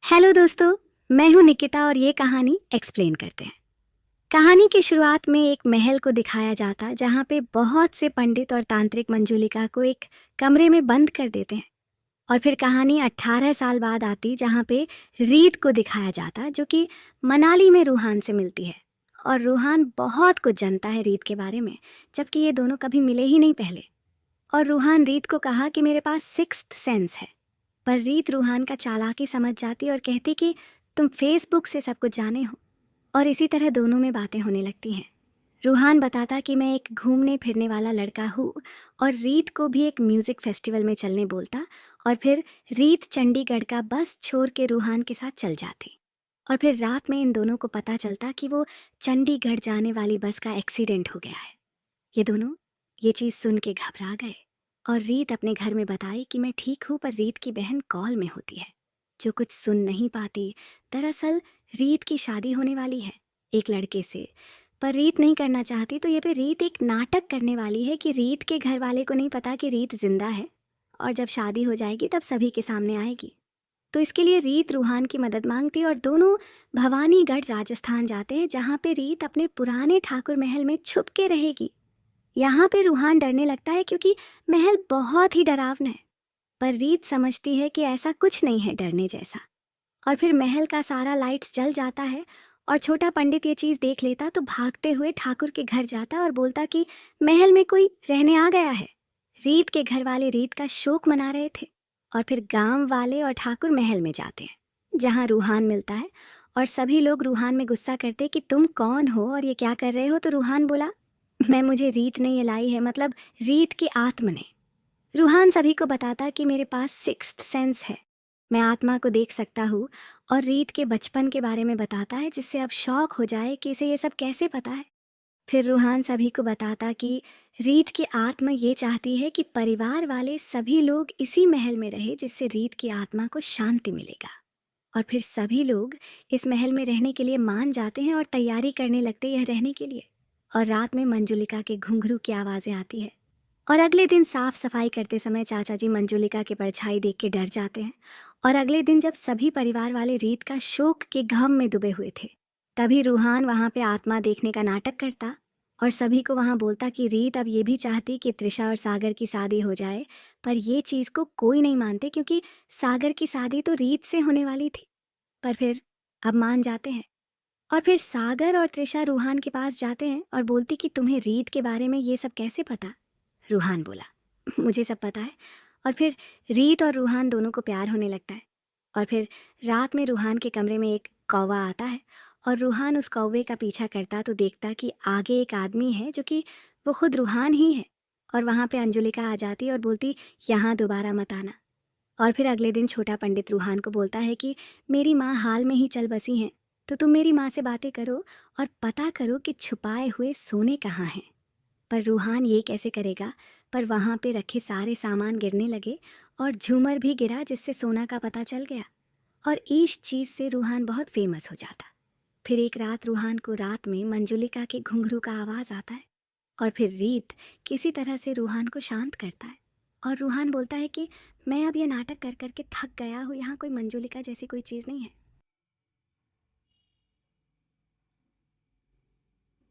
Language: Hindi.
हेलो दोस्तों, मैं हूं निकिता और ये कहानी एक्सप्लेन करते हैं। कहानी की शुरुआत में एक महल को दिखाया जाता जहां पे बहुत से पंडित और तांत्रिक मंजुलिका को एक कमरे में बंद कर देते हैं। और फिर कहानी 18 साल बाद आती जहां पे रीत को दिखाया जाता जो कि मनाली में रूहान से मिलती है। और रूहान बहुत कुछ जानता है रीत के बारे में, जबकि ये दोनों कभी मिले ही नहीं पहले। और रूहान रीत को कहा कि मेरे पास सिक्स्थ सेंस है। पर रीत रूहान का चालाकी समझ जाती और कहती कि तुम फेसबुक से सब कुछ जाने हो। और इसी तरह दोनों में बातें होने लगती हैं। रूहान बताता कि मैं एक घूमने फिरने वाला लड़का हूँ और रीत को भी एक म्यूज़िक फेस्टिवल में चलने बोलता। और फिर रीत चंडीगढ़ का बस छोड़ के रूहान के साथ चल जाती। और फिर रात में इन दोनों को पता चलता कि वो चंडीगढ़ जाने वाली बस का एक्सीडेंट हो गया है। ये दोनों ये चीज़ सुन के घबरा गए। और रीत अपने घर में बताई कि मैं ठीक हूँ, पर रीत की बहन कॉल में होती है जो कुछ सुन नहीं पाती। दरअसल रीत की शादी होने वाली है एक लड़के से, पर रीत नहीं करना चाहती। तो ये पे रीत एक नाटक करने वाली है कि रीत के घर वाले को नहीं पता कि रीत जिंदा है, और जब शादी हो जाएगी तब सभी के सामने आएगी। तो इसके लिए रीत रूहान की मदद मांगती और दोनों भवानीगढ़ राजस्थान जाते हैं जहाँ पे रीत अपने पुराने ठाकुर महल में छुप के रहेगी। यहाँ पे रूहान डरने लगता है क्योंकि महल बहुत ही डरावना है। पर रीत समझती है कि ऐसा कुछ नहीं है डरने जैसा। और फिर महल का सारा लाइट्स जल जाता है और छोटा पंडित ये चीज़ देख लेता तो भागते हुए ठाकुर के घर जाता और बोलता कि महल में कोई रहने आ गया है। रीत के घर वाले रीत का शोक मना रहे थे। और फिर गांव वाले और ठाकुर महल में जाते हैं जहां रूहान मिलता है। और सभी लोग रूहान में गुस्सा करते कि तुम कौन हो और ये क्या कर रहे हो। तो रूहान बोला, मैं मुझे रीत ने ये लाई है, मतलब रीत की आत्मा ने। रूहान सभी को बताता कि मेरे पास सिक्स्थ सेंस है, मैं आत्मा को देख सकता हूँ। और रीत के बचपन के बारे में बताता है जिससे अब शौक हो जाए कि इसे ये सब कैसे पता है। फिर रूहान सभी को बताता कि रीत की आत्मा ये चाहती है कि परिवार वाले सभी लोग इसी महल में रहे जिससे रीत की आत्मा को शांति मिलेगा। और फिर सभी लोग इस महल में रहने के लिए मान जाते हैं और तैयारी करने लगते हैं यह रहने के लिए। और रात में मंजुलिका के घुंघरू की आवाज़ें आती है। और अगले दिन साफ सफाई करते समय चाचा जी मंजुलिका की परछाई देख के डर जाते हैं। और अगले दिन जब सभी परिवार वाले रीत का शोक के गम में डूबे हुए थे, तभी रूहान वहाँ पे आत्मा देखने का नाटक करता और सभी को वहाँ बोलता कि रीत अब ये भी चाहती कि त्रिशा और सागर की शादी हो जाए। पर ये चीज़ को कोई नहीं मानते क्योंकि सागर की शादी तो रीत से होने वाली थी। पर फिर अब मान जाते हैं। और फिर सागर और त्रिशा रूहान के पास जाते हैं और बोलती कि तुम्हें रीत के बारे में ये सब कैसे पता। रूहान बोला, मुझे सब पता है। और फिर रीत और रूहान दोनों को प्यार होने लगता है। और फिर रात में रूहान के कमरे में एक कौवा आता है और रूहान उस कौवे का पीछा करता तो देखता कि आगे एक आदमी है जो कि वो खुद रूहान ही है। और वहाँ पे अंजुलिका आ जाती और बोलती, यहाँ दोबारा मत आना। और फिर अगले दिन छोटा पंडित रूहान को बोलता है कि मेरी माँ हाल में ही चल बसी हैं, तो तुम मेरी माँ से बातें करो और पता करो कि छुपाए हुए सोने कहाँ हैं। पर रूहान ये कैसे करेगा। पर वहाँ पे रखे सारे सामान गिरने लगे और झूमर भी गिरा जिससे सोना का पता चल गया। और इस चीज़ से रूहान बहुत फेमस हो जाता। फिर एक रात रूहान को रात में मंजुलिका के घुंघरू का आवाज़ आता है। और फिर रीत किसी तरह से रूहान को शांत करता है। और रूहान बोलता है कि मैं अब ये नाटक कर करके थक गया हूँ, यहाँ कोई मंजुलिका जैसी कोई चीज़ नहीं है।